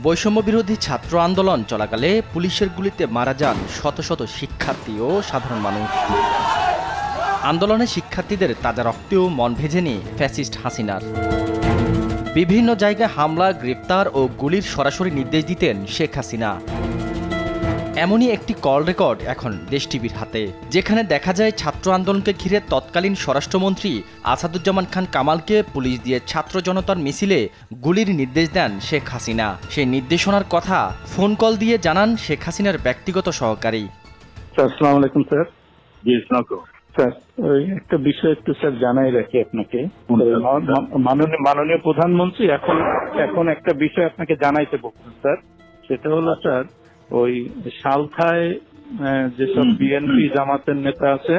বৈষম্য বিরোধী ছাত্র আন্দোলন চলাকালে পুলিশের গুলিতে মারা যান শত শত শিক্ষার্থী ও সাধারণ মানুষ। আন্দোলনে শিক্ষার্থীদের তাজা রক্তেও মন ভেজেনি ফ্যাসিস্ট হাসিনার। বিভিন্ন জায়গায় হামলা, গ্রেফতার ও গুলির সরাসরি নির্দেশ দিতেন শেখ হাসিনা। এমনই একটি কল রেকর্ড এখন দেশ টিভির হাতে, যেখানে দেখা যায় ছাত্র আন্দোলনকে ঘিরে তৎকালীন স্বরাষ্ট্রমন্ত্রী আসাদুজ্জামান খান কামালকে পুলিশ দিয়ে ছাত্র জনতার মিছিলে গুলির নির্দেশ দেন শেখ হাসিনা। সেই নির্দেশনার কথা ফোন কল দিয়ে জানান শেখ হাসিনার ব্যক্তিগত সহকারী। আসসালামু আলাইকুম স্যার। জি আসসালামু স্যার, ওই একটা বিষয় একটু স্যার জানাই রাখি আপনাকে। মাননীয় প্রধানমন্ত্রী এখন একটা বিষয় আপনাকে জানাইতে বলছেন স্যার। সেটা হলো স্যার, ওই সালথায় যেসব বিএনপি জামাতের নেতা আছে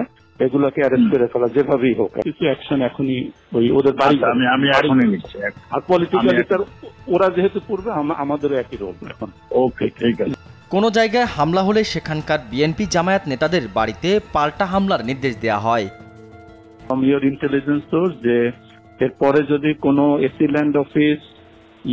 এগুলোকে অ্যারেস্ট করে ফেলা যেভাবেই হোক, কিছু অ্যাকশন এখনই ওই ওদের বাড়ি আমি এখনই নিচ্ছি। আর পলিটিক্যালি স্যার ওরা যেহেতু পূর্বে আমাদেরও একই রোল এখন। ওকে, ঠিক আছে। কোনো জায়গায় হামলা হলে সেখানকার বিএনপি জামায়াত নেতাদের বাড়িতে পাল্টা হামলার নির্দেশ দেওয়া হয়। ফ্রম ইওর ইন্টেলিজেন্স সোর্স যে এরপরে যদি কোনো AC land office,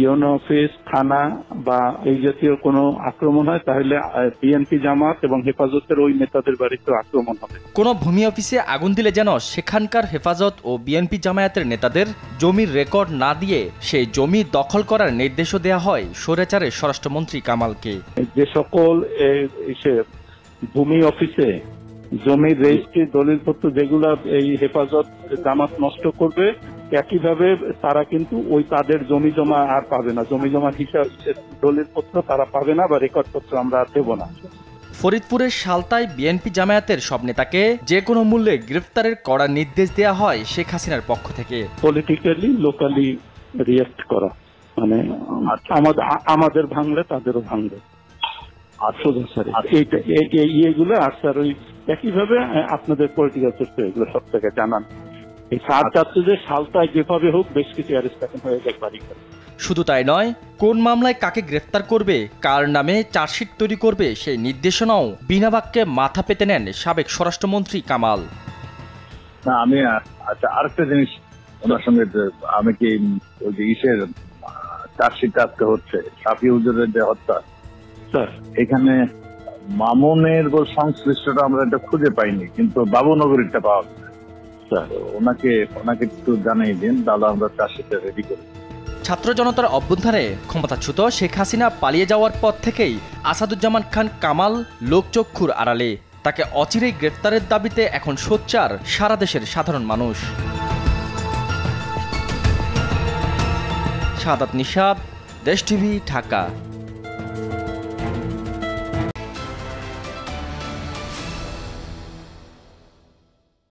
UNO office, থানা বা এই জাতীয় কোনো আক্রমণ হয় তাহলে বিএনপি জামাত এবং হেফাজতের ওই নেতাদের বাড়িতে আক্রমণ হবে। কোনো ভূমি অফিসে আগুন দিলে যেন সেখানকার হেফাজত ও বিএনপি জামায়াতের নেতাদের জমির রেকর্ড না দিয়ে সেই জমি দখল করার নির্দেশও দেওয়া হয় স্বৈরাচারের স্বরাষ্ট্রমন্ত্রী কামালকে। যে সকল ভূমি অফিসে জমির রেজিস্ট্রি, দলিলপত্র যেগুলা এই হেফাজত জামাত নষ্ট করবে, একইভাবে তারা কিন্তু ওই তাদের জমি জমা আর পাবে না, জমি জমা হিসাব দলিলপত্র তারা পাবে না বা রেকর্ডপত্র আমরা আর দেব না। ফরিদপুরের সালতায় বিএনপি জামায়াতের সব নেতাকে যে কোনো মূল্যে গ্রেফতারের কড়া নির্দেশ দেওয়া হয় শেখ হাসিনার পক্ষ থেকে। পলিটিক্যালি লোকালি রিয়েক্ট করা, মানে আমাদের ভাঙলে তাদেরও ভাঙবে। এইগুলো আর স্যার ওই একইভাবে আপনাদের পলিটিক্যাল সোর্স এগুলো সব থেকে জানান। এই সালতায় যেভাবে হোক বেশ কিছু অ্যারেস্ট এখন হয়ে যায় বাড়ি। শুধু তাই নয়, কোন মামলায় কাকে গ্রেফতার করবে, কার নামে চার্জশিট তৈরি করবে সেই নির্দেশনাও বিনা বাক্যে মাথা পেতে নেন সাবেক স্বরাষ্ট্রমন্ত্রী কামাল। না, আমি আচ্ছা আরেকটা জিনিস ওনার সঙ্গে, আমি কি ওই যে ইসের চার্জশিট আজকে হচ্ছে শাফি হুজুরের যে হত্যা, এখানে মামুনের সংশ্লিষ্টটা আমরা এটা খুঁজে পাইনি, কিন্তু বাবুনগরীরটা পাওয়া গেছে। ওনাকে একটু জানাই দিন, তাহলে আমরা চার্জশিটটা রেডি করি। ছাত্র জনতার অভ্যুত্থানে ক্ষমতাচ্যুত শেখ হাসিনা পালিয়ে যাওয়ার পর থেকেই আসাদুজ্জামান খান কামাল লোকচক্ষুর আড়ালে। তাকে অচিরেই গ্রেফতারের দাবিতে এখন সোচ্চার সারা দেশের সাধারণ মানুষ। শাহাদাত নিশাত, দেশ টিভি, ঢাকা।